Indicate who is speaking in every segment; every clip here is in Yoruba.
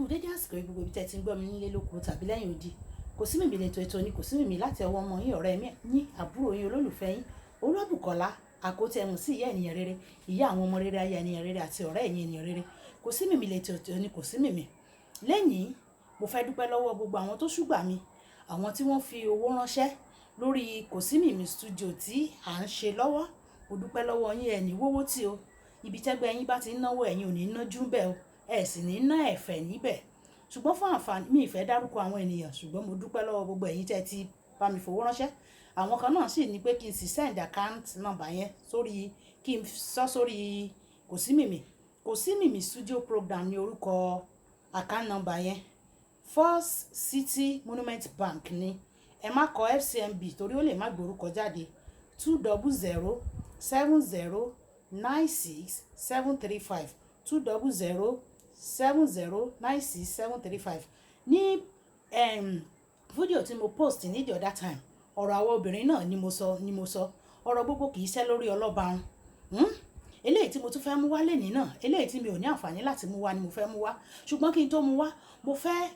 Speaker 1: dédé àsìkò gbogbo ibi tẹ́ ti ń gbọ́ mi nílé lóko tàbí lẹ́yìn odi. Kòsímìmí lètò ètò ni Kòsímìmí láti ọwọ́ ọmọ yín ọ̀rẹ́ mi yín àbúrò yín olólùfẹ́ yín Olúwabùkọ́lá àkótí ẹ̀mú sí ìyá ènìyàn rere, ìyá àwọn ọmọ rere, aya ènìyàn rere àti ọ̀rẹ́ ẹ̀yin ènìyàn rere. Kòsímìmí lètò ètò ni Kòsímìmí. Lẹ́yìn mo fẹ́ dúpẹ́ lọ́wọ́ gbogbo àwọn tó ṣùgbà mi, àwọn tí wọ́n fi owó ránṣẹ́ lórí Kòsímìmí studio tí à ń ṣe lọ́wọ́. Mo dúpẹ́ lọ́wọ́ yín, ẹ̀ ní wówó tí o. Ibi tẹ́gbẹ́ yín bá ti ń náwó ẹ̀yin ò ní nájú ń bẹ̀ o, ẹ̀ sì ní ná ẹ̀fẹ̀ níbẹ̀. Ṣùgbọ́n fún àǹfààní mi ìfẹ́ dárúkọ àwọn ènìyàn, ṣùgbọ́n mo dúpẹ́ lọ́wọ́ gbogbo ẹ̀yin tẹ́ ti bá mi fowó ránṣẹ́. Àwọn kan náà sì ní pé kí n sì send account number yẹn sórí, kí n sọ sórí Kòsímìmí. Kòsímìmí studio program ní orúkọ account number yẹn. First City Monument Bank ni. Ẹ má kọ FCMB torí ó lè má gbórúkọ jáde. 20070967735 20070967735. Ní fídíò tí mo post ní the other time, ọ̀rọ̀ àwọn obìnrin náà ni mo sọ ọ̀rọ̀ gbogbo kì í ṣẹ́ lórí ọlọ́ba wọn. Eléyìí tí mo tún fẹ́ mú wá lẹ́nìí náà, eléyìí tí mi ò ní àǹfààní láti mú wá ni mo fẹ́ mú wá. Ṣùgbọ́n kí n tó mú wá, mo fẹ́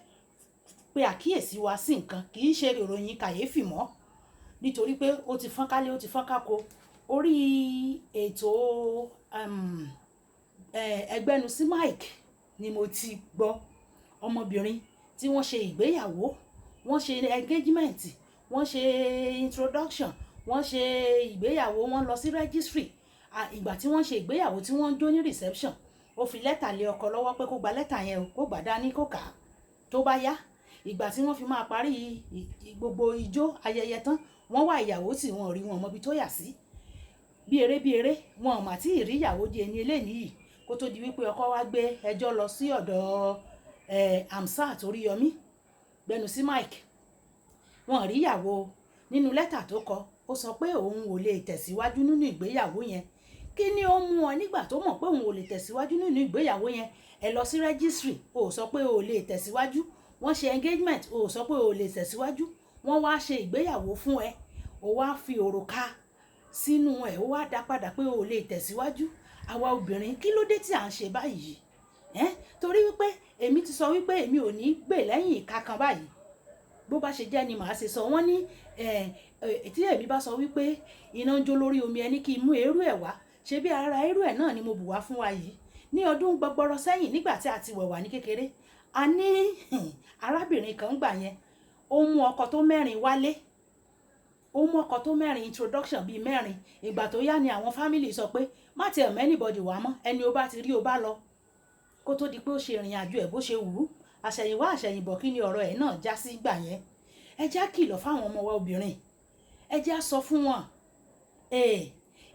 Speaker 1: pe àkíyèsí wa sí nǹkan, kì í ṣe ìròyìn kàyéfì mọ́, nítorí pé ó ti fọ́n kálé, ó ti fọ́n kákó. Orí ètò ẹgbẹ́nusí Mike ni mo ti gbọ́ ọmọbìnrin tí wọ́n ṣe ìgbéyàwó, wọ́n ṣe engagement, wọ́n ṣe introduction, wọ́n ṣe ìgbéyàwó, wọ́n lọ sí registry. Ìgbà tí wọ́n ṣe ìgbéyàwó tí wọ́n ń jó ní reception, ó fi lẹ́tà lé ọkọ lọ́wọ́ pé kó gba lẹ́tà yẹn o, kó gbà dání kó kà á tó bá yá. Ìgbà tí wọ́n fi máa parí gbogbo ijó ayẹyẹ tán, wọ́n wá ìyàwó tí wọ́n rí, wọn mọbi tó yà sí. Bí eré wọn ò mà tí ì rí ìyàwó di ẹni eléyìí yìí kó tó di wípé ọkọ wá gbé ẹjọ́ lọ sí ọ̀dọ̀ Amsat Oríyọmí gbẹnusí Mike. Wọn rí ìyàwó. Nínú lẹ́tà tó kọ, ó sọ pé òun ò lè tẹ̀síwájú nínú ìgbéyàwó yẹn. Kí ni ó mú ọ nígbà tó mọ̀ pé òun ò lè tẹ̀síwájú nínú ìgbéyàwó yẹn? Ẹ lọ sí registry, ó sọ pé ó lè tẹ̀síwájú. Wọ́n ṣe engagement, ó sọ pé ó lè tẹ̀síwájú. Wọ́n wá ṣe ìgbéyàwó fún ẹ, ó wá fi òrùka sínú ẹ̀, ó wá dá padà pé ó lè tẹ̀síwájú. Àwa obìnrin kí ló dé tí à ń ṣe báyìí? Torí wípé èmi ti sọ wípé èmi ò ní gbè lẹ́yìn ìka kan báyìí. Bó bá ṣe jẹ́ ni màá ṣe sọ. Wọ́n ní tí èmi bá sọ wípé iná ń jó lórí omi, ẹni kí n mú eérú ẹ̀ wá, ṣe bí ara eérú ẹ̀ náà ni mo bù wá fún wa yìí. Ní ọdún gbọgbọrọ sẹ́yìn, nígbà tí a ti wẹ̀wà ní kékeré, a ní arábìnrin kan gbà yẹn, ó mú ọkọ tó mẹ́rin wálé, ó mú ọkọ tó mẹ́rin, introduction bíi mẹ́rin. Ìgbà tó yá ni àwọn family sọ pé má ti ẹ̀ anybody wá mọ́, ẹni ó bá ti rí ó bá lọ. Kó tó di pé ó ṣe ìrìn àjò ẹ̀ bó ṣe wù ú. Àṣẹ̀yìnwá àṣẹ̀yìnbọ̀ kí ni ọ̀rọ̀ ẹ̀ náà já sí gbà yẹn. Ẹ já kìlọ̀ fáwọn ọmọ wa obìnrin, ẹ já sọ fún wọn.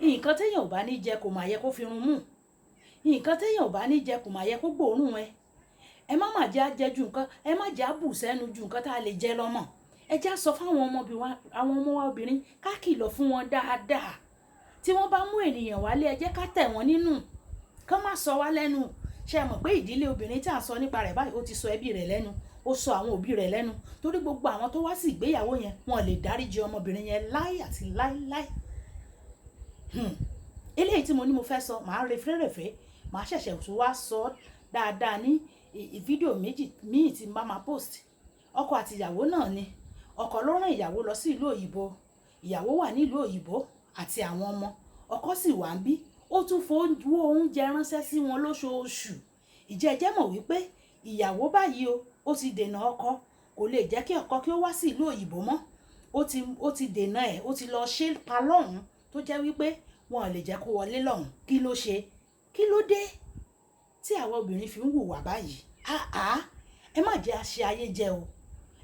Speaker 1: Nǹkan téèyàn ò bá ní jẹ kò máa yẹ kó fi run mú. Nǹkan téèyàn ò bá ní jẹ kò máa yẹ kó gbóòórùn ẹ. Ẹ má mà jẹ́ jẹ ju nǹkan, ẹ má jẹ́ bù sẹ́nu ju nǹkan tá a lè jẹ lọ́mọ. Ẹ já sọ fáwọn ọmọ wa obìnrin, ká kìlọ̀ fún wọn dáadáa. Tí wọ́n bá mú ènìyàn wálé, ẹ jẹ́ ká tẹ̀ wọ́n nínú, kán má sọ wá lẹ́nu. Ṣé ẹ mọ̀ pé ìdílé obìnrin tí à ń sọ nípa rẹ̀ báyìí, ó ti sọ ẹbí rẹ̀ lẹ́nu, ó sọ àwọn òbí rẹ̀ lẹ́nu. Torí gbogbo àwọn tó wá sí ìgbéyàwó yẹn, wọn lè dáríjì ọmọbìnrin yẹn láì àti láíláí. Eléyìí tí mo ní mo fẹ́ sọ, màá reférèfé, màá ṣẹ̀ṣẹ̀ tún wá sọ dáadáa ní fídíò méjì míì tí màá máa post. Ọkọ àti ìyàwó náà ni. Ọkọ ló rán ìyàwó lọ sí ìlú òyìnbó, ìyàwó wà ní ìlú òyìnbó àti àwọn ọmọ. Ọkọ sì wà ń bí, ó tún fowó oúnjẹ ránṣẹ́ sí wọn lóṣooṣù. Ìjẹ́jẹ́ mọ̀ wípé ìyàwó báyìí ó ti dènà ọkọ, kò lè jẹ́ kí ọkọ kí ó wá sí ìlú òyìnbó mọ́. Ó ti dènà ẹ̀, ó ti lọ ṣe pa lọ́hùn tó jẹ́ wípé wọn lè jẹ́ kó wọlé lọ́hùn. Kí ló ṣe? Kí ló dé tí àwa obìnrin fi ń hùwà báyìí? Ẹ má jẹ́ àṣe ayé jẹ o.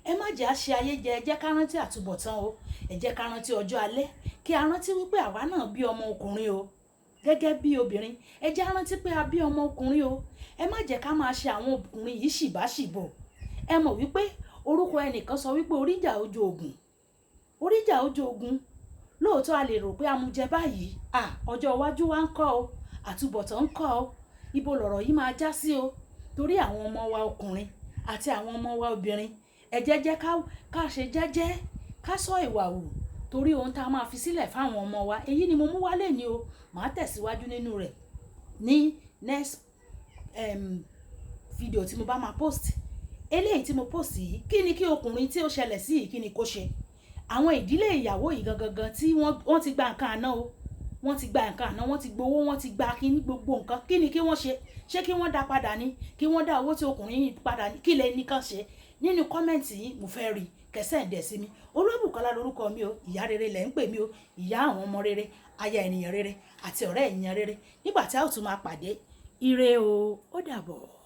Speaker 1: Ẹ má jẹ́ àṣe ayé jẹ. Ẹ jẹ́ ká rántí àtúbọ̀tán o. Ẹ jẹ́ ká rántí ọjọ́ alẹ́, kí a rántí wípé àwa náà bí ọmọ ọkùnrin o. Gẹ́gẹ́ bí obìnrin, ẹ jẹ́ á rántí pé a bí ọmọ ọkùnrin o. Ẹ má jẹ́ ká máa ṣe àwọn ọkùnrin yìí ṣìbáṣìbò. Ẹ mọ̀ wípé orúkọ ẹnìkan sọ wípé oríjà ojú ogun. Oríjà ojú ogun. Lóòótọ́ a lè rò pé amújẹ báyìí, ọjọ́ iwájú wa ń kọ́ o, àtúbọ̀tán ń kọ́ o. Ibo lọ̀rọ̀ yìí máa já sí o. Torí àwọn ọmọ wa ọkùnrin àti àwọn ọmọ wa obìnrin, ẹ jẹ́ ká ṣe jẹ́jẹ́, ká sọ ìwà hù. Torí ohun tá a máa fi sílẹ̀ fáwọn ọmọ wa, èyí ni mo mú wálé ni o. Màá tẹ̀síwájú nínú rẹ̀ ní next fídíò tí mo bá máa post, eléyìí tí mo post yìí, kí ni kí ọkùnrin tí ó ṣẹlẹ̀ sí yìí kí ni kó ṣe. Àwọn ìdílé ìyàwó yìí gangan tí wọ́n ti gba nǹkan àná o, wọ́n ti gba nǹkan àná, wọ́n ti gbowó, wọ́n ti gba kíní gbogbo nǹkan, kí ni kí wọ́n ṣe. Ṣé kí wọ́n dá padà ní, kí wọ́n dá owó tí ọkùnrin yìí padà ní, kí lẹ ní kàn ṣe. Nínú kọ́mẹ̀ntì yìí mo fẹ́ rí kẹsẹ̀ ǹdẹ̀ sí mi. Olúbùkọ́lá lórúkọ mi o, ìyá rere lẹ̀ ń pè mí o, ìyá àwọn ọmọ rere, aya ènìyàn rere àti ọ̀rẹ́ ènìyàn rere. Nígbà tí a ó tún máa pàdé, ire o, ó dàbọ̀.